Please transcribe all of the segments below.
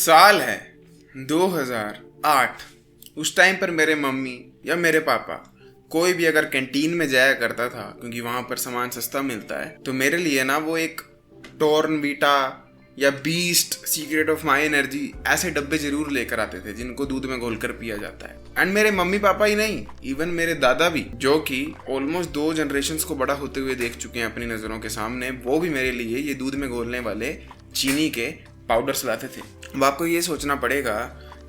साल है 2008। उस टाइम पर मेरे मम्मी या मेरे पापा कोई भी अगर कैंटीन में जाया करता था, क्योंकि वहाँ पर सामान सस्ता मिलता है, तो मेरे लिए ना वो एक टॉर्नवीटा या beast, secret of my energy ऐसे डब्बे जरूर लेकर आते थे जिनको दूध में घोलकर पिया जाता है। एंड मेरे मम्मी पापा ही नहीं, इवन मेरे दादा भी, जो कि ऑलमोस्ट 2 जनरेशंस को बड़ा होते हुए देख चुके हैं अपनी नज़रों के सामने, वो भी मेरे लिए ये दूध में घोलने वाले चीनी के पाउडर्स लाते थे। अब आपको ये सोचना पड़ेगा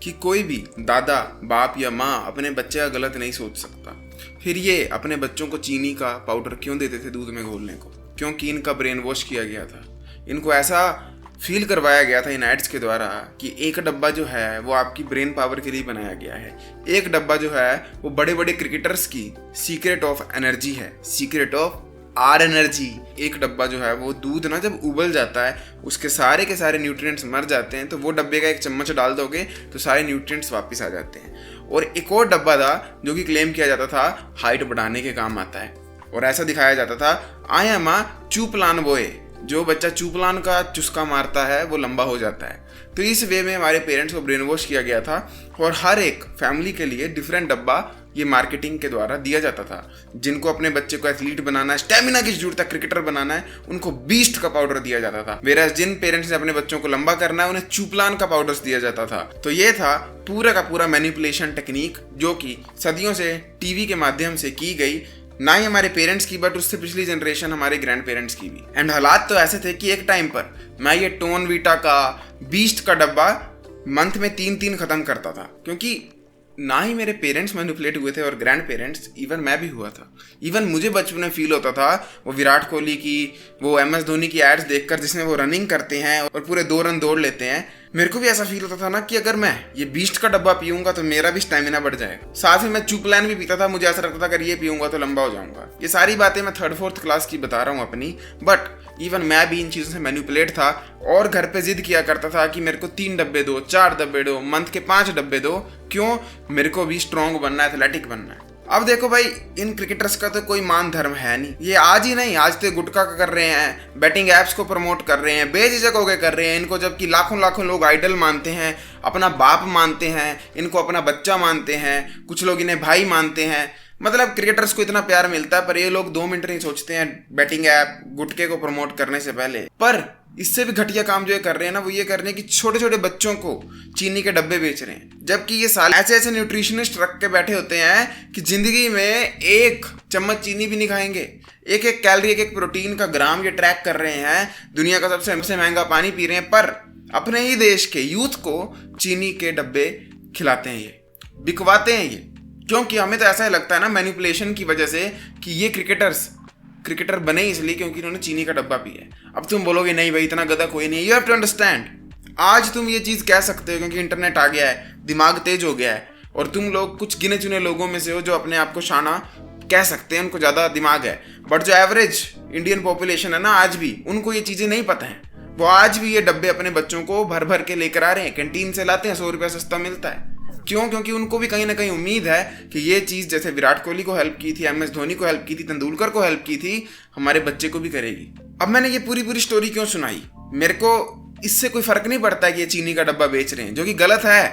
कि कोई भी दादा, बाप या माँ अपने बच्चे का गलत नहीं सोच सकता। फिर ये अपने बच्चों को चीनी का पाउडर क्यों देते थे दूध में घोलने को? क्योंकि इनका ब्रेन वॉश किया गया था। इनको ऐसा फील करवाया गया था इन एड्स के द्वारा कि एक डब्बा जो है वो आपकी ब्रेन पावर के लिए बनाया गया है। एक डब्बा जो है वो बड़े बड़े क्रिकेटर्स की सीक्रेट ऑफ एनर्जी है, सीक्रेट ऑफ आर एनर्जी। एक डब्बा जो है वो दूध ना जब उबल जाता है, उसके सारे के सारे न्यूट्रिएंट्स मर जाते हैं, तो वो डब्बे का एक चम्मच डाल दोगे तो सारे न्यूट्रिएंट्स वापस आ जाते हैं। और एक और डब्बा था जो कि क्लेम किया जाता था हाइट बढ़ाने के काम आता है, और ऐसा दिखाया जाता था आई एम अ चूपलान बॉय, जो बच्चा चूपलान का चुस्का मारता है वो लंबा हो जाता है। तो इस वे में हमारे पेरेंट्स को ब्रेन वॉश किया गया था, और हर एक फैमिली के लिए डिफरेंट डब्बा ये मार्केटिंग के द्वारा दिया जाता था। जिनको अपने बच्चे को एथलीट बनाना है, स्टेमिना की जरूरत है, क्रिकेटर बनाना है, उनको बीस्ट का पाउडर दिया जाता था। वेराज जिन पेरेंट्स ने अपने बच्चों को लंबा करना है, उन्हें चूपलान का पाउडर दिया जाता था। तो ये था पूरा का पूरा मैनिपुलेशन टेक्निक, जो कि सदियों से टीवी के माध्यम से की गई, ना ही हमारे पेरेंट्स की बट उससे पिछली जनरेशन हमारे ग्रैंड पेरेंट्स की भी। एंड हालात तो ऐसे थे कि एक टाइम पर मैं ये टोनवीटा का, बीस्ट का डब्बा मंथ में 3 खत्म करता था, क्योंकि ना ही मेरे पेरेंट्स मैनिपुलेट हुए थे और ग्रैंड पेरेंट्स, इवन मैं भी हुआ था। इवन मुझे बचपन में फील होता था वो विराट कोहली की, वो MS धोनी की एड्स देखकर जिसमें वो रनिंग करते हैं और पूरे 2 रन दौड़ लेते हैं, मेरे को भी ऐसा फील होता था ना कि अगर मैं ये बीस्ट का डब्बा पीऊंगा तो मेरा भी स्टेमिना बढ़ जाएगा। साथ ही मैं चूपलैन भी पीता था, मुझे ऐसा लगता था अगर ये पीऊंगा तो लंबा हो जाऊंगा। ये सारी बातें मैं 3rd-4th क्लास की बता रहा हूँ अपनी, बट इवन मैं भी इन चीज़ों से मैनिपुलेट था और घर पे जिद किया करता था कि मेरे को 3 डब्बे दो, 4 डब्बे दो, मंथ के 5 डब्बे दो। क्यों? मेरे को भी स्ट्रॉन्ग बनना है, एथलेटिक बनना है। अब देखो भाई, इन क्रिकेटर्स का तो कोई मान धर्म है नहीं। ये आज ही नहीं, आज तो गुटखा का कर रहे हैं, बैटिंग एप्स को प्रमोट कर रहे हैं, बेझिझक होकर कर रहे हैं इनको, जबकि लाखों लाखों लोग आइडल मानते हैं, अपना बाप मानते हैं, इनको अपना बच्चा मानते हैं, कुछ लोग इन्हें भाई मानते हैं। मतलब क्रिकेटर्स को इतना प्यार मिलता है, पर ये लोग 2 मिनट नहीं सोचते हैं बैटिंग ऐप, गुटके को प्रमोट करने से पहले। पर इससे भी घटिया काम जो ये कर रहे हैं ना, वो ये कर रहे हैं कि छोटे छोटे बच्चों को चीनी के डब्बे बेच रहे हैं, जबकि ये साल ऐसे ऐसे न्यूट्रिशनिस्ट रख के बैठे होते हैं कि जिंदगी में 1 चम्मच चीनी भी नहीं खाएंगे। एक एक कैलोरी, एक एक प्रोटीन का ग्राम ये ट्रैक कर रहे हैं, दुनिया का सबसे महंगा पानी पी रहे हैं, पर अपने ही देश के यूथ को चीनी के डब्बे खिलाते हैं, ये बिकवाते हैं ये। क्योंकि हमें तो ऐसा ही लगता है ना मैनिपुलेशन की वजह से कि ये क्रिकेटर बने इसलिए क्योंकि इन्होंने चीनी का डब्बा पिया है। अब तुम बोलोगे नहीं भाई, इतना गधा कोई नहीं। यू हैव टू अंडरस्टैंड, आज तुम ये चीज़ कह सकते हो क्योंकि इंटरनेट आ गया है, दिमाग तेज हो गया है, और तुम लोग कुछ गिने चुने लोगों में से हो जो अपने आप को शाना कह सकते हैं, उनको ज़्यादा दिमाग है। बट जो एवरेज इंडियन पॉपुलेशन है ना, आज भी उनको ये चीज़ें नहीं पता हैं। वो आज भी ये डब्बे अपने बच्चों को भर भर के लेकर आ रहे हैं, कैंटीन से लाते हैं, 100 रुपया सस्ता मिलता है। क्यों? क्योंकि उनको भी कहीं ना कहीं उम्मीद है कि ये चीज़ जैसे विराट कोहली को हेल्प की थी, MS धोनी को हेल्प की थी, तेंदुलकर को हेल्प की थी, हमारे बच्चे को भी करेगी। अब मैंने ये पूरी स्टोरी क्यों सुनाई? मेरे को इससे कोई फर्क नहीं पड़ता कि ये चीनी का डब्बा बेच रहे हैं, जो कि गलत है,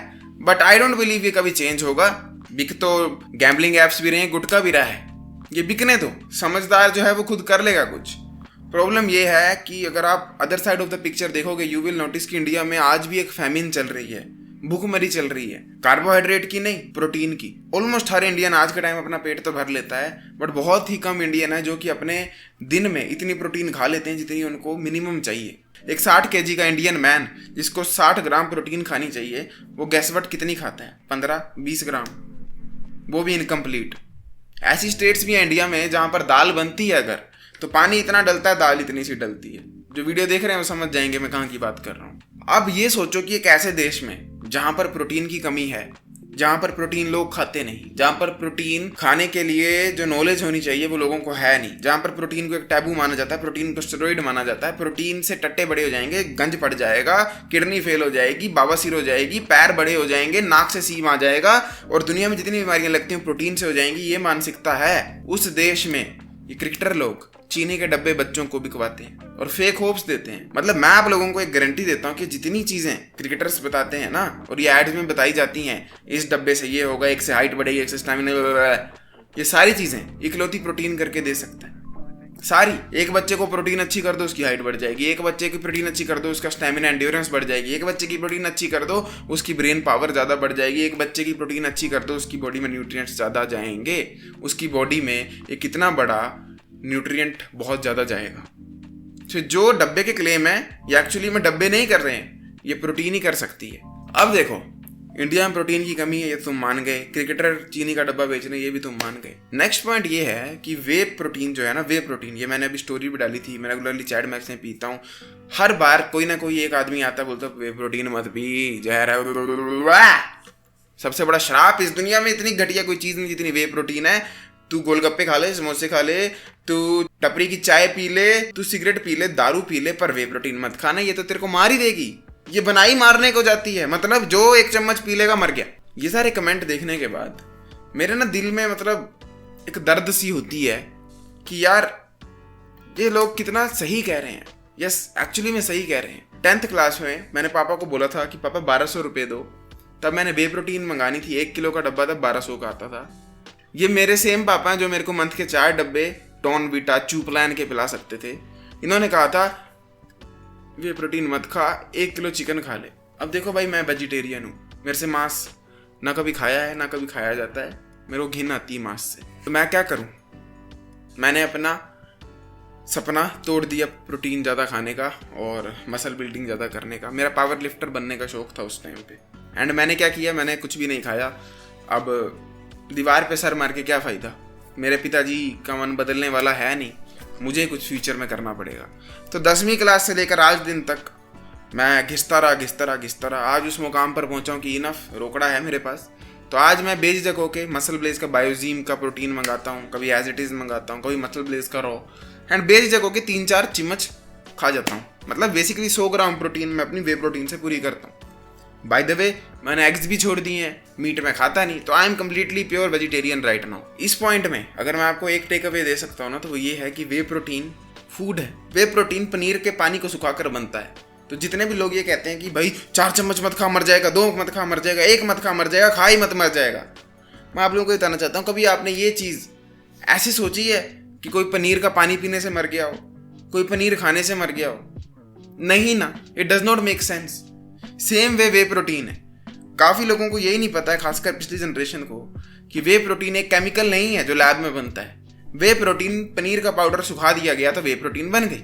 बट आई डोंट बिलीव ये कभी चेंज होगा। बिक तो गैम्बलिंग एप्स भी रहे हैं, गुटखा भी रहा है, ये बिकने दो, समझदार जो है वो खुद कर लेगा कुछ। प्रॉब्लम ये है कि अगर आप other side of the picture देखोगे, यू विल नोटिस कि इंडिया में आज भी एक फैमिन चल रही है, भूखमरी चल रही है, कार्बोहाइड्रेट की नहीं, प्रोटीन की। ऑलमोस्ट हर इंडियन आज के टाइम अपना पेट तो भर लेता है, बट बहुत ही कम इंडियन है जो कि अपने दिन में इतनी प्रोटीन खा लेते हैं जितनी उनको मिनिमम चाहिए। एक 60 kg का इंडियन मैन जिसको 60 ग्राम प्रोटीन खानी चाहिए, वो गैसवट कितनी खाता है? 15-20 ग्राम, वो भी इनकम्प्लीट। ऐसी स्टेट्स भी हैं इंडिया में जहाँ पर दाल बनती है अगर, तो पानी इतना डलता है, दाल इतनी सी डलती है। जो वीडियो देख रहे हैं वो समझ जाएंगे मैं कहाँ की बात कर रहा हूँ। अब ये सोचो कि एक ऐसे देश में जहाँ पर प्रोटीन की कमी है, जहाँ पर प्रोटीन लोग खाते नहीं, जहाँ पर प्रोटीन खाने के लिए जो नॉलेज होनी चाहिए वो लोगों को है नहीं, जहाँ पर प्रोटीन को एक टैबू माना जाता है, प्रोटीन को स्टेरॉइड माना जाता है, प्रोटीन से टट्टे बड़े हो जाएंगे, गंज पड़ जाएगा, किडनी फेल हो जाएगी, बवासीर हो जाएगी, पैर बड़े हो जाएंगे, नाक से सीम आ जाएगा, और दुनिया में जितनी बीमारियां लगती हैं प्रोटीन से हो जाएंगी, ये मानसिकता है उस देश में। ये क्रिकेटर लोग चीनी के डब्बे बच्चों को बिकवाते हैं और फेक होप्स देते हैं। मतलब मैं आप लोगों को एक गारंटी देता हूँ कि जितनी चीजें क्रिकेटर्स बताते हैं ना और ये एड्स में बताई जाती हैं, इस डब्बे से ये होगा, एक से हाइट बढ़ेगी, एक से स्टैमिना, ये सारी चीजें इकलौती प्रोटीन करके दे सकता है। सारी, एक बच्चे को प्रोटीन अच्छी कर दो उसकी हाइट बढ़ जाएगी, एक बच्चे की प्रोटीन अच्छी कर दो उसका स्टैमिना एंड्योरेंस बढ़ जाएगी, एक बच्चे की प्रोटीन अच्छी कर दो उसकी ब्रेन पावर ज़्यादा बढ़ जाएगी, एक बच्चे की प्रोटीन अच्छी कर दो उसकी बॉडी में न्यूट्रिएंट्स ज़्यादा जाएंगे, उसकी बॉडी में एक इतना बड़ा न्यूट्रिएंट बहुत ज़्यादा जाएगा। तो जो डब्बे के क्लेम है ये एक्चुअली में डब्बे नहीं कर रहे हैं, ये प्रोटीन ही कर सकती है। अब देखो, इंडिया में प्रोटीन की कमी है ये तुम मान गए, क्रिकेटर चीनी का डब्बा बेच रहे हैं ये भी तुम मान गए। नेक्स्ट पॉइंट ये है कि वे प्रोटीन जो है ना, वे प्रोटीन, ये मैंने अभी स्टोरी भी डाली थी, मैं रेगुलरली चैट मैक्स में पीता हूँ। हर बार कोई ना कोई एक आदमी आता है बोलता है वे प्रोटीन मत पी, जहर है। सबसे बड़ा श्राप इस दुनिया में, इतनी घटिया कोई चीज़ नहीं जितनी वे प्रोटीन है। तू गोलगप्पे खा ले, समोसे खा ले, तू टपरी की चाय पी ले, तू सिगरेट पी ले, दारू पी ले, पर वे प्रोटीन मत खाना, ये तो तेरे को मार ही देगी। ये बनाई मारने को जाती है, मतलब जो एक चम्मच पी लेगा मर गया। ये सारे कमेंट देखने के बाद मेरे ना दिल में मतलब एक दर्द सी होती है कि यार ये लोग कितना सही कह रहे हैं। यस, एक्चुअली में सही कह रहे हैं। 10th क्लास में मैंने पापा को बोला था कि पापा 1200 रुपये दो, तब मैंने वे प्रोटीन मंगानी थी, 1 किलो का डब्बा तब 1200 का आता था। ये मेरे सेम पापा हैं जो मेरे को मंथ के 4 डब्बे टॉन बीटा चूप्लान के पिला सकते थे। इन्होंने कहा था वे प्रोटीन मत खा, 1 किलो चिकन खा ले। अब देखो भाई, मैं वेजिटेरियन हूँ, मेरे से मांस ना कभी खाया है ना कभी खाया जाता है, मेरे को घिन आती है मांस से। तो मैं क्या करूँ, मैंने अपना सपना तोड़ दिया प्रोटीन ज़्यादा खाने का और मसल बिल्डिंग ज़्यादा करने का। मेरा पावर लिफ्टर बनने का शौक था उस टाइम पे, एंड मैंने क्या किया, मैंने कुछ भी नहीं खाया। अब दीवार पे सर मार के क्या फ़ायदा, मेरे पिताजी का मन बदलने वाला है नहीं, मुझे कुछ फ्यूचर में करना पड़ेगा। तो 10वीं क्लास से लेकर आज दिन तक मैं घिसता रहा। आज उस मुकाम पर पहुंचा हूं कि इनफ रोकड़ा है मेरे पास। तो आज मैं बेझिझक होके मसल ब्लेज का बायोजीम का प्रोटीन मंगाता हूं, कभी एज इट इज़ मंगाता हूं, कभी मसल ब्लेज का रॉ, एंड बेझिझक होके 3-4 चिम्मच खा जाता हूँ। मतलब बेसिकली 100 ग्राम प्रोटीन मैं अपनी वे प्रोटीन से पूरी करता हूँ। बाय द वे, मैंने एग्स भी छोड़ दिए हैं, मीट में खाता नहीं, तो I am completely pure vegetarian right now. इस पॉइंट में अगर मैं आपको एक टेक अवे दे सकता हूँ ना, तो वो ये है कि वे प्रोटीन फूड है। वे प्रोटीन पनीर के पानी को सुखाकर बनता है। तो जितने भी लोग ये कहते हैं कि भाई 4 चम्मच मत खा मर जाएगा, 2 मत खा मर जाएगा, 1 मत खा मर जाएगा, खा ही मत मर जाएगा, मैं आप लोगों को बताना चाहता हूँ, कभी आपने ये चीज़ ऐसी सोची है कि कोई पनीर का पानी पीने से मर गया हो, कोई पनीर खाने से मर गया हो? नहीं ना, it does not make sense. Same way protein है। काफ़ी लोगों को यही नहीं पता है, खासकर पिछली जनरेशन को, कि वे प्रोटीन एक केमिकल नहीं है जो लैब में बनता है। वे प्रोटीन, पनीर का पाउडर सुखा दिया गया तो वे प्रोटीन बन गई।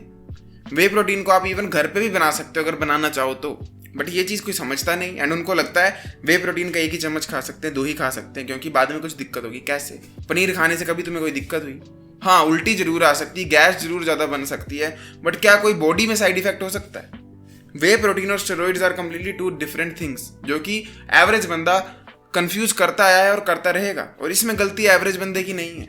वे प्रोटीन को आप इवन घर पे भी बना सकते हो अगर बनाना चाहो तो, बट ये चीज़ कोई समझता नहीं। एंड उनको लगता है वे प्रोटीन का 1 ही चम्मच खा सकते हैं, 2 ही खा सकते हैं, क्योंकि बाद में कुछ दिक्कत होगी। कैसे? पनीर खाने से कभी तुम्हें कोई दिक्कत हुई? हाँ, उल्टी जरूर आ सकती है, गैस जरूर ज़्यादा बन सकती है, बट क्या कोई बॉडी में साइड इफेक्ट हो सकता है? वे प्रोटीन और steroids are completely 2 different things, जो कि एवरेज बंदा कंफ्यूज करता आया है और करता रहेगा। और इसमें गलती एवरेज बंदे की नहीं है,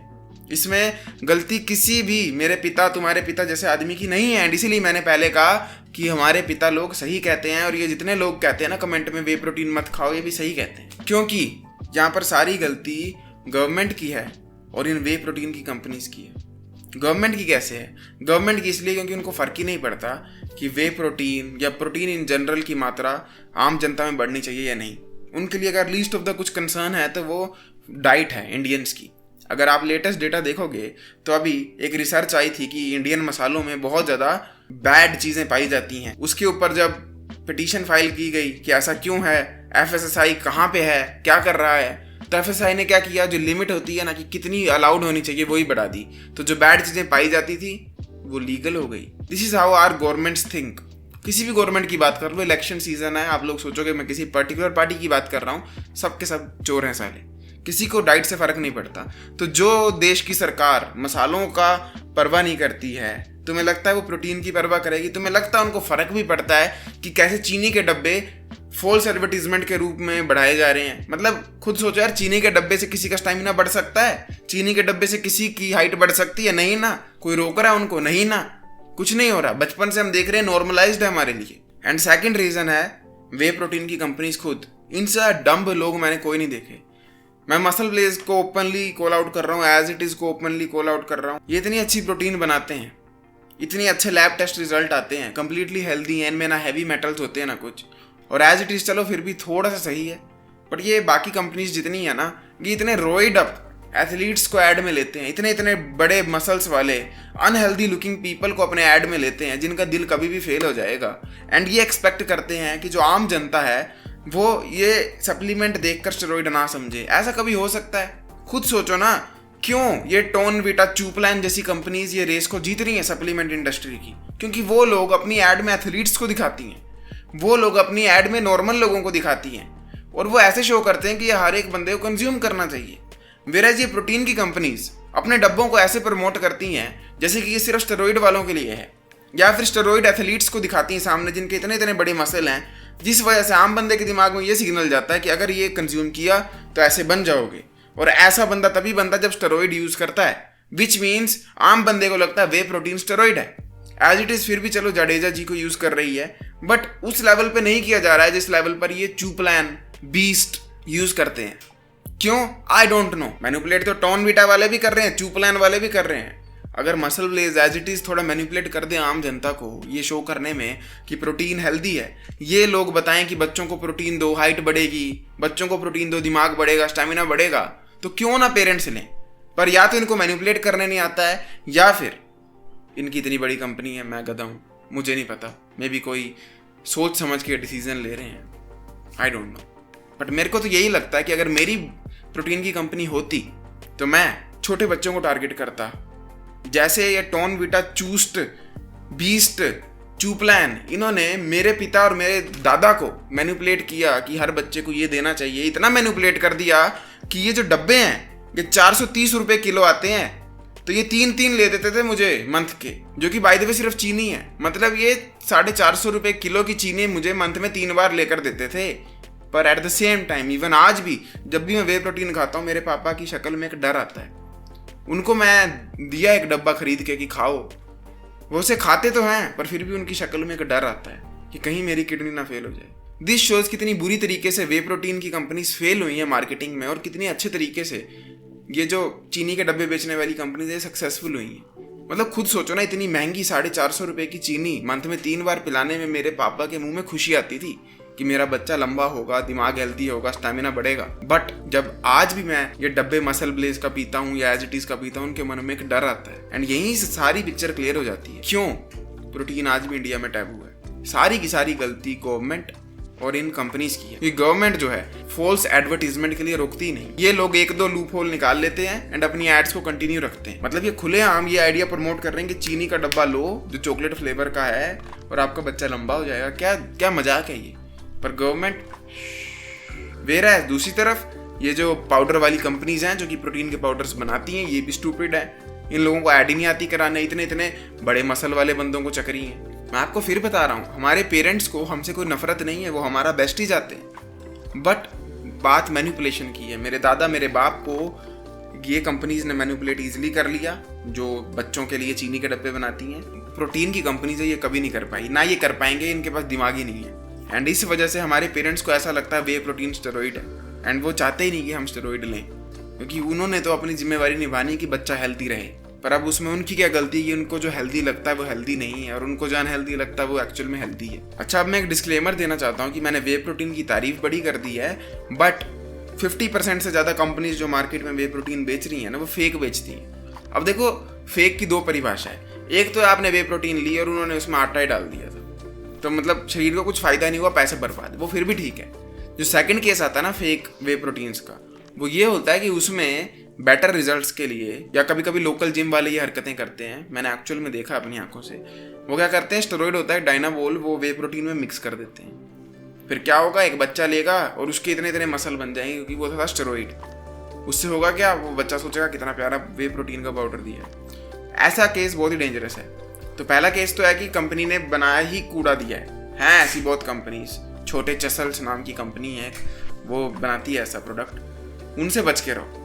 इसमें गलती किसी भी मेरे पिता, तुम्हारे पिता जैसे आदमी की नहीं है। एंड इसीलिए मैंने पहले कहा कि हमारे पिता लोग सही कहते हैं, और ये जितने लोग कहते हैं ना कमेंट में वे प्रोटीन मत खाओ, ये भी सही कहते हैं, क्योंकि यहाँ पर सारी गलती गवर्नमेंट की है और इन वे प्रोटीन की कंपनीज की है। गवर्नमेंट की कैसे है? गवर्नमेंट की इसलिए क्योंकि उनको फ़र्क ही नहीं पड़ता कि वे प्रोटीन या प्रोटीन इन जनरल की मात्रा आम जनता में बढ़नी चाहिए या नहीं। उनके लिए अगर लीस्ट ऑफ द कुछ कंसर्न है तो वो डाइट है इंडियंस की। अगर आप लेटेस्ट डेटा देखोगे तो अभी एक रिसर्च आई थी कि इंडियन मसालों में बहुत ज़्यादा बैड चीज़ें पाई जाती हैं। उसके ऊपर जब पिटीशन फाइल की गई कि ऐसा क्यों है, FSSAI कहाँ पे है, क्या कर रहा है, तो FSSAI ने क्या किया, जो लिमिट होती है ना कि कितनी अलाउड होनी चाहिए वही बढ़ा दी। तो जो बैड चीज़ें पाई जाती थी वो लीगल हो गई। This is how our governments think. किसी भी गवर्नमेंट की बात कर लो, इलेक्शन सीजन है, आप लोग सोचोगे मैं किसी पर्टिकुलर पार्टी की बात कर रहा हूँ, सब के सब चोर हैं साले, किसी को डाइट से फ़र्क नहीं पड़ता। तो जो देश की सरकार मसालों का परवाह नहीं करती है, तुम्हें लगता है वो प्रोटीन की परवाह करेगी? तुम्हें लगता है उनको फ़र्क भी पड़ता है कि कैसे चीनी के डब्बे फॉल्स एडवर्टीजमेंट के रूप में बढ़ाए जा रहे हैं? मतलब खुद सोचो यार, चीनी के डब्बे से किसी का स्टैमिना बढ़ सकता है? चीनी के डब्बे से किसी की हाइट बढ़ सकती है? नहीं ना। कोई रोक रहा है उनको? नहीं ना, कुछ नहीं हो रहा। बचपन से हम देख रहे हैं, नॉर्मलाइज्ड है हमारे लिए। एंड सेकंड रीज़न है वे प्रोटीन की कंपनीज खुद। इनसे डम्ब लोग मैंने कोई नहीं देखे। मैं मसल ब्लेज को ओपनली कॉल आउट कर रहा हूँ, एज इट इज को ओपनली कॉल आउट कर रहा हूँ। ये इतनी अच्छी प्रोटीन बनाते हैं, इतने अच्छे लैब टेस्ट रिजल्ट आते हैं, कंप्लीटली हेल्दी हैं, इनमें ना हैवी मेटल्स होते हैं ना कुछ, और एज इट इज चलो फिर भी थोड़ा सा सही है। बट ये बाकी कंपनीज जितनी है ना, ये इतने रोइड अप एथलीट्स को ऐड में लेते हैं, इतने इतने बड़े मसल्स वाले अनहेल्दी लुकिंग पीपल को अपने ऐड में लेते हैं जिनका दिल कभी भी फेल हो जाएगा, एंड ये एक्सपेक्ट करते हैं कि जो आम जनता है वो ये सप्लीमेंट देखकर स्टेरॉइड ना समझे। ऐसा कभी हो सकता है? खुद सोचो ना, क्यों ये टोन वीटा चूपलैन जैसी कंपनीज ये रेस को जीत रही हैं सप्लीमेंट इंडस्ट्री की? क्योंकि वो लोग अपनी ऐड में एथलीट्स को दिखाती हैं, वो लोग अपनी ऐड में नॉर्मल लोगों को दिखाती हैं, और वो ऐसे शो करते हैं कि ये हर एक बंदे को कंज्यूम करना चाहिए। वेराज ये प्रोटीन की कंपनीज अपने डब्बों को ऐसे प्रमोट करती हैं जैसे कि ये सिर्फ स्टेरॉइड वालों के लिए है, या फिर स्टेरॉइड एथलीट्स को दिखाती हैं सामने जिनके इतने इतने बड़े मसल हैं, जिस वजह से आम बंदे के दिमाग में ये सिग्नल जाता है कि अगर ये कंज्यूम किया तो ऐसे बन जाओगे। और ऐसा बंदा तभी बनता है जब स्टेरॉइड यूज करता है, विच मीन्स आम बंदे को लगता है वे प्रोटीन स्टेरॉइड है। एज इट इज फिर भी चलो जडेजा जी को यूज कर रही है, बट उस लेवल पे नहीं किया जा रहा है जिस लेवल पर ये चूपलैन बीस्ट यूज करते हैं। क्यों? I don't know. मैनिपुलेट तो टोन वीटा वाले भी कर रहे हैं, चूपलैन वाले भी कर रहे हैं। अगर MuscleBlaze as it is थोड़ा मैनिपुलेट कर दे आम जनता को ये शो करने में कि प्रोटीन हेल्दी है, ये लोग बताएं कि बच्चों को प्रोटीन दो हाइट बढ़ेगी, बच्चों को प्रोटीन दो दिमाग बढ़ेगा, स्टैमिना बढ़ेगा, तो क्यों ना पेरेंट्स लें। पर या तो इनको मैनिपुलेट करने नहीं आता है, या फिर इनकी इतनी बड़ी कंपनी है, मैं गधा हूँ, मुझे नहीं पता, मे बी कोई सोच समझ के डिसीजन ले रहे हैं, आई डोंट नो। बट मेरे को तो यही लगता है कि अगर मेरी प्रोटीन की कंपनी होती तो मैं छोटे बच्चों को टारगेट करता, जैसे ये टोन वीटा चूस्ट बीस्ट चूपलैन, इन्होंने मेरे पिता और मेरे दादा को मैनिपुलेट किया कि हर बच्चे को ये देना चाहिए। इतना मैनिपुलेट कर दिया कि ये जो डब्बे हैं ये 430 रुपए किलो आते हैं, तो ये 3 ले देते थे मुझे मंथ के, जो कि बाय द वे सिर्फ चीनी है। मतलब ये 450 रुपए किलो की चीनी मुझे मंथ में 3 बार लेकर देते थे। पर at the same time even आज भी जब भी मैं वे प्रोटीन खाता हूँ, मेरे पापा की शक्ल में एक डर आता है। उनको मैं दिया एक डब्बा खरीद के कि खाओ, वो उसे खाते तो हैं पर फिर भी उनकी शक्ल में एक डर आता है कि कहीं मेरी किडनी ना फेल हो जाए। दिस शोज कितनी बुरी तरीके से वे प्रोटीन की कंपनीज फेल हुई है मार्केटिंग में, और कितनी अच्छे तरीके से ये जो चीनी के डब्बे बेचने वाली कंपनीज है सक्सेसफुल हुई हैं। मतलब खुद सोचो ना, इतनी महंगी 450 रुपए की चीनी मंथ में 3 बार पिलाने में मेरे पापा के मुंह में खुशी आती थी कि मेरा बच्चा लंबा होगा, दिमाग हेल्दी होगा, स्टैमिना बढ़ेगा। बट जब आज भी मैं ये डब्बे मसल ब्लेज का पीता हूँ या एज इट इज का पीता हूँ, उनके मन में एक डर आता है, एंड यहीं से सारी पिक्चर क्लियर हो जाती है क्यों प्रोटीन आज भी इंडिया में टैबू है। सारी की सारी गलती गवर्नमेंट और इन कंपनीज की है। ये गवर्नमेंट जो है फॉल्स एडवर्टीजमेंट के लिए रोकती ही नहीं, ये लोग 1-2 लूप होल निकाल लेते हैं एंड अपनी एड्स को कंटिन्यू रखते हैं। मतलब ये खुलेआम ये आइडिया प्रमोट कर रहे हैं कि चीनी का डब्बा लो जो चॉकलेट फ्लेवर का है और आपका बच्चा लंबा हो जाएगा। क्या क्या मजाक है ये। पर गवर्नमेंट वेरा है। दूसरी तरफ ये जो पाउडर वाली कंपनीज हैं जो कि प्रोटीन के पाउडर्स बनाती हैं, ये भी स्टूपिड है। इन लोगों को ऐड ही नहीं आती कराने, इतने इतने बड़े मसल वाले बंदों को चकरी हैं। मैं आपको फिर बता रहा हूँ, हमारे पेरेंट्स को हमसे कोई नफरत नहीं है, वो हमारा बेस्ट ही चाहते हैं। बट बात मैनिपुलेशन की है। मेरे दादा मेरे बाप को ये कंपनीज ने मैनिपुलेट इजीली कर लिया, जो बच्चों के लिए चीनी के डब्बे बनाती हैं। प्रोटीन की कंपनीज है ये कभी नहीं कर पाई, ना ये कर पाएंगे, इनके पास दिमाग ही नहीं है। एंड इस वजह से हमारे पेरेंट्स को ऐसा लगता है वे प्रोटीन स्टेरॉइड है, एंड वो चाहते ही नहीं कि हम स्टेरॉइड लें, क्योंकि उन्होंने तो अपनी जिम्मेवारी निभानी कि बच्चा हेल्दी रहे। पर अब उसमें उनकी क्या गलती कि उनको जो हेल्दी लगता है वो हेल्दी नहीं है, और उनको जो अनहेल्दी लगता है वो एक्चुअल में हेल्दी है। अच्छा, अब मैं एक डिस्क्लेमर देना चाहता हूँ कि मैंने वे प्रोटीन की तारीफ बड़ी कर दी है, बट 50% से ज़्यादा कंपनीज जो मार्केट में वे प्रोटीन बेच रही हैं ना, वो फेक बेचती हैं। अब देखो, फेक की 2 परिभाषा है। एक तो आपने वे प्रोटीन ली और उन्होंने उसमें आटा ही डाल दिया था, तो मतलब शरीर को कुछ फायदा नहीं हुआ, पैसे बर्बाद, वो फिर भी ठीक है। जो सेकंड केस आता है ना फेक वे प्रोटीन्स का, वो ये होता है कि उसमें बेटर रिजल्ट्स के लिए, या कभी कभी लोकल जिम वाले ये हरकतें करते हैं, मैंने एक्चुअल में देखा अपनी आंखों से। वो क्या करते हैं, स्टेरॉइड होता है डायनाबोल, वो वे प्रोटीन में मिक्स कर देते हैं। फिर क्या होगा, एक बच्चा लेगा और उसके इतने इतने मसल बन जाएंगे क्योंकि वो था स्टेरॉइड। उससे होगा क्या, वो बच्चा सोचेगा कितना प्यारा वे प्रोटीन का पाउडर दिया है। ऐसा केस बहुत ही डेंजरस है। तो पहला केस तो है कि कंपनी ने बनाया ही कूड़ा दिया है ऐसी बहुत कंपनीज, छोटे चसल्स नाम की कंपनी है, वो बनाती है ऐसा प्रोडक्ट, उनसे बच के रहो।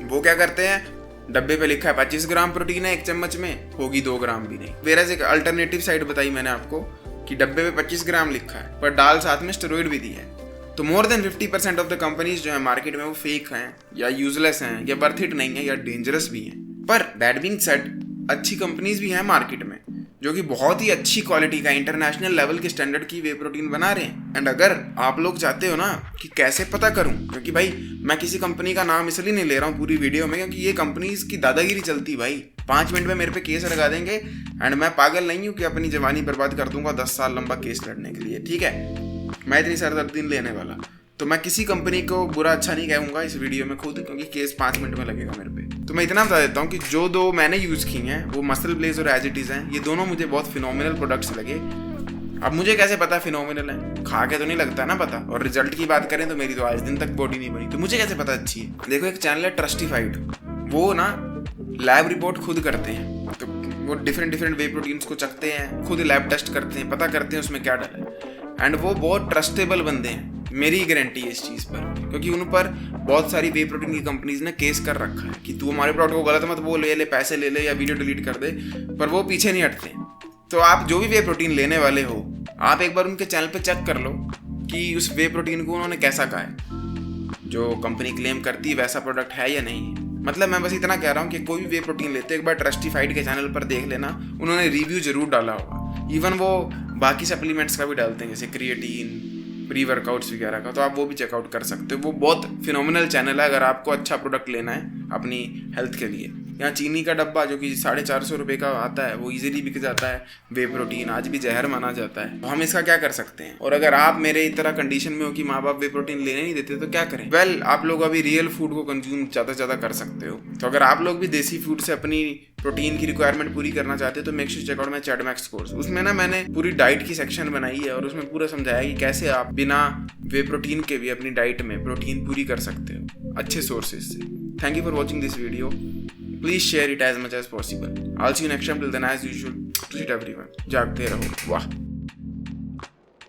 वो क्या करते हैं, डब्बे पे लिखा है 25 ग्राम प्रोटीन है एक चम्मच में, होगी 2 ग्राम भी नहीं। वेराज एक अल्टरनेटिव साइड बताई मैंने आपको कि डब्बे पे 25 ग्राम लिखा है पर डाल साथ में स्टेरॉइड भी दी है। तो more than 50% of the companies जो है मार्केट में वो फेक हैं या यूजलेस हैं या वर्थ इट नहीं है या डेंजरस भी हैं। पर दैट बीइंग सेड, अच्छी कंपनीज भी हैं मार्केट में जो कि बहुत ही अच्छी क्वालिटी का इंटरनेशनल लेवल के स्टैंडर्ड की वे प्रोटीन बना रहे हैं। एंड अगर आप लोग चाहते हो ना कि कैसे पता करूं, क्योंकि भाई मैं किसी कंपनी का नाम इसलिए नहीं ले रहा हूँ पूरी वीडियो में, क्योंकि ये कंपनीज की दादागिरी चलती भाई। 5 मिनट में मेरे पे केस लगा देंगे एंड मैं पागल नहीं हूँ कि अपनी जवानी बर्बाद कर दूंगा 10 साल लंबा केस लड़ने के लिए, ठीक है। मैं इतनी सरदर्दी नहीं लेने वाला, तो मैं किसी कंपनी को बुरा अच्छा नहीं कहूँगा इस वीडियो में खुद, क्योंकि केस 5 मिनट में लगेगा मेरे पे। तो मैं इतना बता देता हूँ कि जो 2 मैंने यूज़ की हैं वो मसल ब्लेज और एज इट इज़ हैं। ये दोनों मुझे बहुत फिनोमिनल प्रोडक्ट्स लगे। अब मुझे कैसे पता फिनोमिनल है, खा के तो नहीं लगता ना पता। और रिजल्ट की बात करें तो मेरी तो आज दिन तक बॉडी नहीं बनी, तो मुझे कैसे पता अच्छी है। देखो एक चैनल है ट्रस्टिफाइड, वो ना लैब रिपोर्ट खुद करते हैं, तो वो डिफरेंट वे प्रोटीन्स को चखते हैं, खुद लैब टेस्ट करते हैं, पता करते हैं उसमें क्या डला है। एंड वो बहुत ट्रस्टेबल बंदे हैं, मेरी गारंटी है इस चीज़ पर, क्योंकि उन पर बहुत सारी वे प्रोटीन की कंपनीज ने केस कर रखा है कि तू हमारे प्रोडक्ट को गलत मत बोल, ले पैसे ले ले या वीडियो डिलीट कर दे, पर वो पीछे नहीं हटते। तो आप जो भी वे प्रोटीन लेने वाले हो, आप एक बार उनके चैनल पे चेक कर लो कि उस वे प्रोटीन को उन्होंने कैसा कहा है, जो कंपनी क्लेम करती है वैसा प्रोडक्ट है या नहीं है। मतलब मैं बस इतना कह रहा हूँ कि कोई भी वे प्रोटीन लेते एक बार ट्रस्टिफाइड के चैनल पर देख लेना, उन्होंने रिव्यू जरूर डाला होगा। इवन वो बाकी सप्लीमेंट्स का भी डालते हैं, जैसे क्रिएटिन, प्री वर्कआउट्स वगैरह का, तो आप वो भी चेकआउट कर सकते हो। वो बहुत फिनोमिनल चैनल है अगर आपको अच्छा प्रोडक्ट लेना है अपनी हेल्थ के लिए। यहाँ चीनी का डब्बा जो कि 450 रुपये का आता है वो इजीली बिक जाता है। वे प्रोटीन आज भी जहर माना जाता है, तो हम इसका क्या कर सकते हैं। और अगर आप मेरे तरह कंडीशन में हो कि माँ बाप वे प्रोटीन लेने नहीं देते तो क्या करें। वेल, आप लोग अभी रियल फूड को कंज्यूम ज़्यादा से ज़्यादा कर सकते हो। तो अगर आप लोग भी देसी फूड से अपनी प्रोटीन की रिक्वायरमेंट पूरी करना चाहते हो तो make sure check out my ChatMax course. उसमें ना मैंने पूरी डाइट की सेक्शन बनाई है और उसमें पूरा समझाया कि कैसे आप बिना वे प्रोटीन के भी अपनी डाइट में प्रोटीन पूरी कर सकते हो अच्छे सोर्सेज से। Thank you for watching this video. Please share it as much as possible. I'll see you next time. Till then, as usual, treat everyone. जागते रहो। वाह।